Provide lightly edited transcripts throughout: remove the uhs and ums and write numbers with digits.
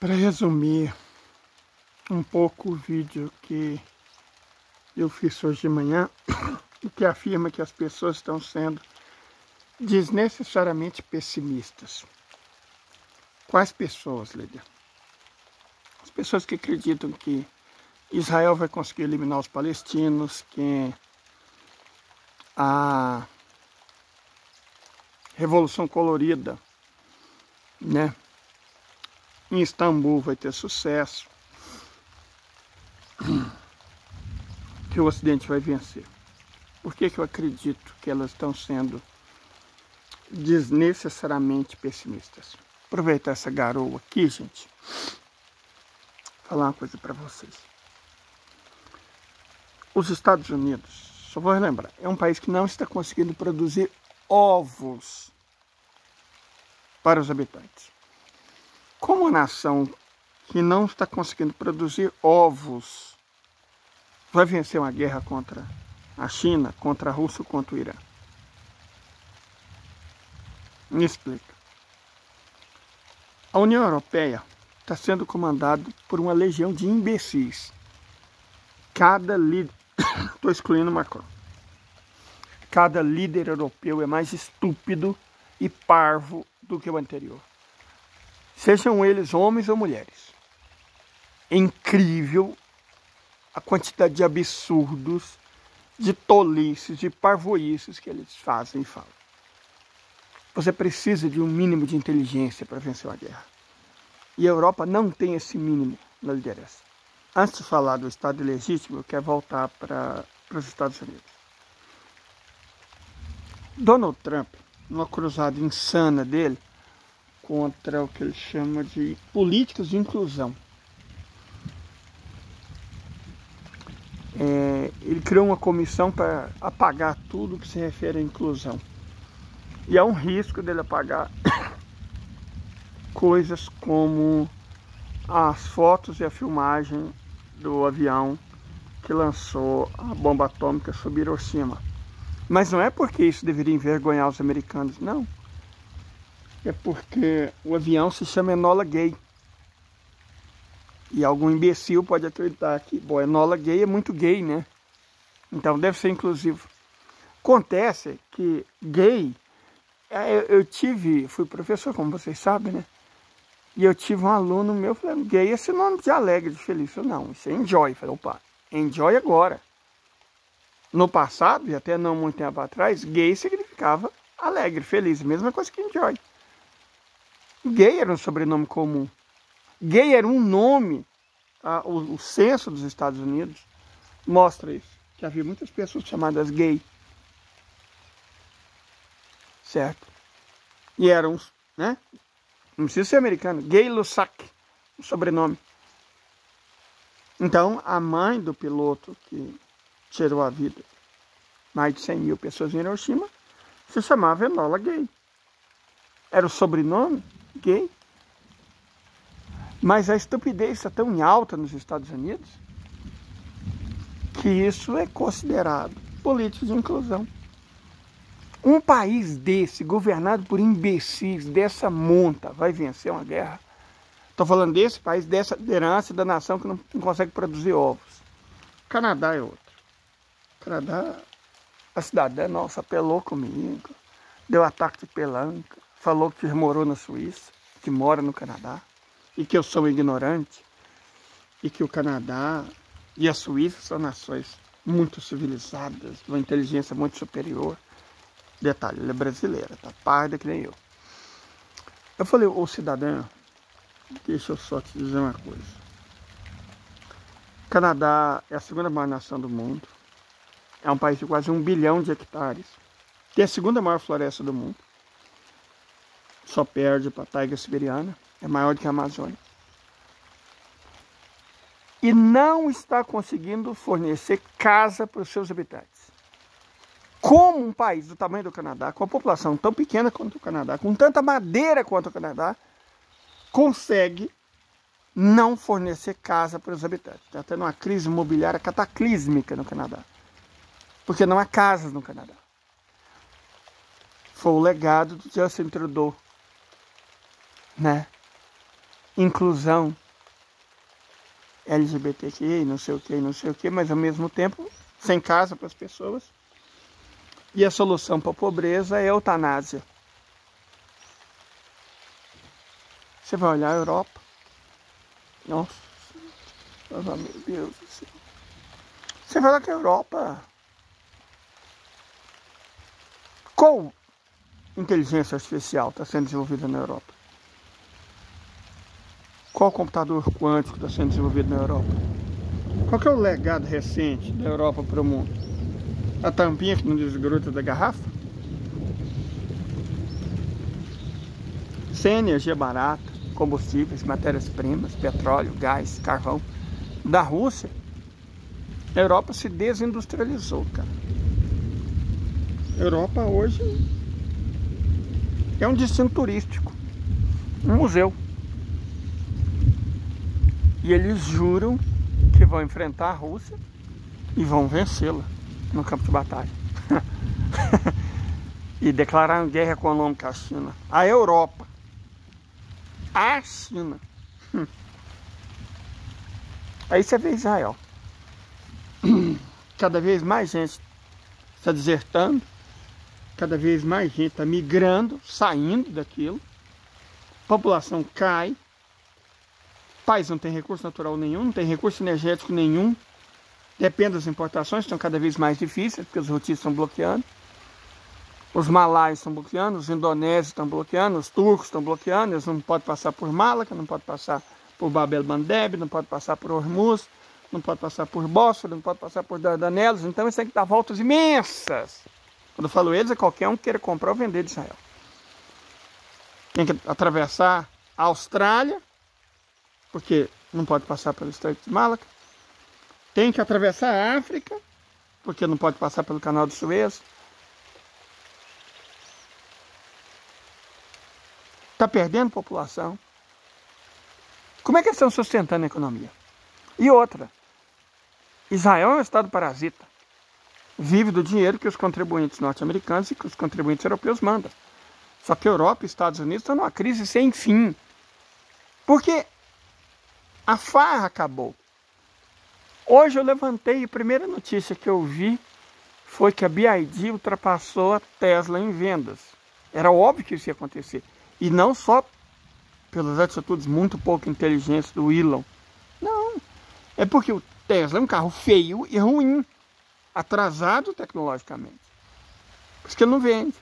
Para resumir um pouco o vídeo que eu fiz hoje de manhã, que afirma que as pessoas estão sendo desnecessariamente pessimistas. Quais pessoas, Lídia? As pessoas que acreditam que Israel vai conseguir eliminar os palestinos, que a Revolução Colorida, né, em Istambul vai ter sucesso, que o Ocidente vai vencer. Por que eu acredito que elas estão sendo desnecessariamente pessimistas? Aproveitar essa garoa aqui, gente, falar uma coisa para vocês. Os Estados Unidos, só vou relembrar, é um país que não está conseguindo produzir ovos para os habitantes. Como a nação que não está conseguindo produzir ovos vai vencer uma guerra contra a China, contra a Rússia, contra o Irã? Me explica. A União Europeia está sendo comandada por uma legião de imbecis. Cada líder, estou excluindo Macron, cada líder europeu é mais estúpido e parvo do que o anterior. Sejam eles homens ou mulheres. É incrível a quantidade de absurdos, de tolices, de parvoíces que eles fazem e falam. Você precisa de um mínimo de inteligência para vencer uma guerra. E a Europa não tem esse mínimo na liderança. Antes de falar do Estado ilegítimo, eu quero voltar para os Estados Unidos. Donald Trump, numa cruzada insana dele, contra o que ele chama de políticas de inclusão. Ele criou uma comissão para apagar tudo que se refere à inclusão. E há um risco dele apagar coisas como as fotos e a filmagem do avião que lançou a bomba atômica sobre Hiroshima. Mas não é porque isso deveria envergonhar os americanos, não. É porque o avião se chama Enola Gay. E algum imbecil pode acreditar que, bom, Enola Gay é muito gay, né? Então deve ser inclusivo. Acontece que gay, fui professor, como vocês sabem, né? E eu tive um aluno meu falando, gay é sinônimo de alegre, de feliz. Eu falei, não, isso é enjoy. Eu falei, opa, enjoy agora. No passado, e até não muito tempo atrás, gay significava alegre, feliz. Mesma coisa que enjoy. Gay era um sobrenome comum. Gay era um nome. Tá? O censo dos Estados Unidos mostra isso. Que havia muitas pessoas chamadas gay. Certo? E eram, né? Não precisa ser americano. Gay Lussac, o sobrenome. Então, a mãe do piloto que tirou a vida mais de 100 mil pessoas em Hiroshima se chamava Enola Gay. Era o sobrenome gay. Mas a estupidez está tão em alta nos Estados Unidos que isso é considerado política de inclusão. Um país desse, governado por imbecis dessa monta, vai vencer uma guerra? Estou falando desse país, dessa liderança da nação que não consegue produzir ovos. Canadá é outro. Canadá, a cidadã nossa apelou comigo, deu ataque de pelanca, falou que morou na Suíça, que mora no Canadá, e que eu sou ignorante, e que o Canadá e a Suíça são nações muito civilizadas, de uma inteligência muito superior. Detalhe, ela é brasileira, tá parda que nem eu. Eu falei, ô cidadã, deixa eu só te dizer uma coisa. Canadá é a segunda maior nação do mundo. É um país de quase 1 bilhão de hectares. Tem a segunda maior floresta do mundo. Só perde para a taiga siberiana. É maior do que a Amazônia. E não está conseguindo fornecer casa para os seus habitantes. Como um país do tamanho do Canadá, com a população tão pequena quanto o Canadá, com tanta madeira quanto o Canadá, consegue não fornecer casa para os habitantes. Está tendo uma crise imobiliária cataclísmica no Canadá. Porque não há casas no Canadá. Foi o legado do Justin Trudeau, né? inclusão LGBTQI, não sei o que, mas ao mesmo tempo sem casa para as pessoas. E a solução para a pobreza é a eutanásia. Você vai olhar a Europa. Nossa, meu Deus do céu. Você vai olhar que a Europa... Qual inteligência artificial está sendo desenvolvida na Europa? Qual computador quântico está sendo desenvolvido na Europa? Qual que é o legado recente da Europa para o mundo? A tampinha que não desgruda da garrafa? Sem energia barata, combustíveis, matérias-primas, petróleo, gás, carvão. Da Rússia, a Europa se desindustrializou, cara. A Europa hoje é um destino turístico, um museu. E eles juram que vão enfrentar a Rússia e vão vencê-la no campo de batalha. E declararam guerra econômica à China. A Europa. A China. Aí você vê Israel. Cada vez mais gente está desertando. Cada vez mais gente está migrando, saindo daquilo. A população cai. O país não tem recurso natural nenhum, não tem recurso energético nenhum. Depende das importações, estão cada vez mais difíceis, porque os houthis estão bloqueando. Os malaios estão bloqueando, os indonésios estão bloqueando, os turcos estão bloqueando. Eles não podem passar por Malaca, não podem passar por Bab el-Mandeb, não podem passar por Hormuz, não podem passar por Bósforo, não podem passar por Dardanelos. Então eles têm que dar voltas imensas. Quando eu falo eles, é qualquer um que queira comprar ou vender de Israel. Tem que atravessar a Austrália, porque não pode passar pelo Estreito de Malaca. Tem que atravessar a África, porque não pode passar pelo Canal de Suez. Está perdendo população. Como é que eles estão sustentando a economia? E outra, Israel é um estado parasita. Vive do dinheiro que os contribuintes norte-americanos e que os contribuintes europeus mandam. Só que a Europa e os Estados Unidos estão numa crise sem fim. Porque a farra acabou. Hoje eu levantei e a primeira notícia que eu vi foi que a BYD ultrapassou a Tesla em vendas. Era óbvio que isso ia acontecer. E não só pelas atitudes muito pouco inteligentes do Elon. Não. É porque o Tesla é um carro feio e ruim. Atrasado tecnologicamente. Por isso que ele não vende.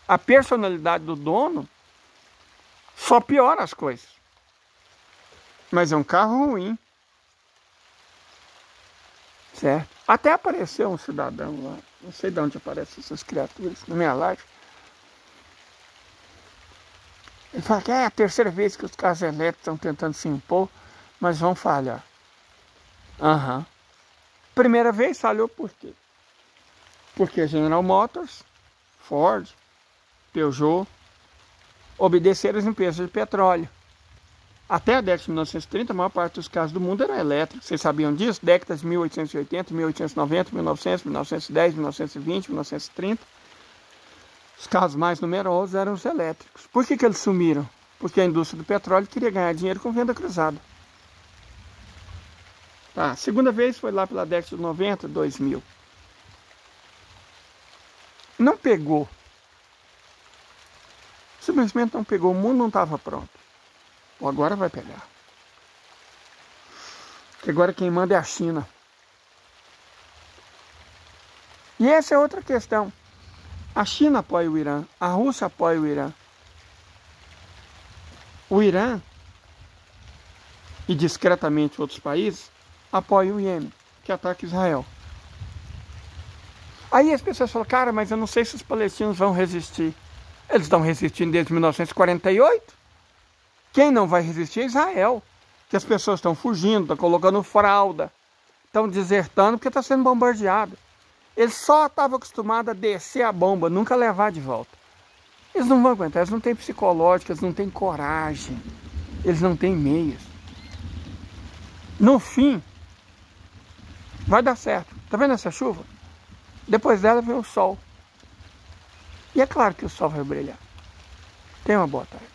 A personalidade do dono só piora as coisas. Mas é um carro ruim. Certo? Até apareceu um cidadão lá. Não sei de onde aparecem essas criaturas na minha live. Ele fala que é a terceira vez que os carros elétricos estão tentando se impor, mas vão falhar. Aham. Primeira vez falhou por quê? Porque a General Motors, Ford, Peugeot obedeceram as empresas de petróleo. Até a década de 1930, a maior parte dos carros do mundo eram elétricos. Vocês sabiam disso? Décadas de 1880, 1890, 1900, 1910, 1920, 1930. Os carros mais numerosos eram os elétricos. Por que eles sumiram? Porque a indústria do petróleo queria ganhar dinheiro com venda cruzada. A segunda vez foi lá pela década de 90, 2000. Não pegou. Simplesmente não pegou. O mundo não estava pronto. Agora vai pegar. Porque agora quem manda é a China. E essa é outra questão. A China apoia o Irã. A Rússia apoia o Irã. O Irã e discretamente outros países apoiam o Iêmen, que ataca Israel. Aí as pessoas falam, cara, mas eu não sei se os palestinos vão resistir. Eles estão resistindo desde 1948. Quem não vai resistir é Israel. Que as pessoas estão fugindo, estão colocando fralda, estão desertando porque está sendo bombardeado. Eles só estavam acostumados a descer a bomba, nunca levar de volta. Eles não vão aguentar, eles não têm psicológico, eles não têm coragem, eles não têm meios. No fim, vai dar certo. Tá vendo essa chuva? Depois dela vem o sol. E é claro que o sol vai brilhar. Tenha uma boa tarde.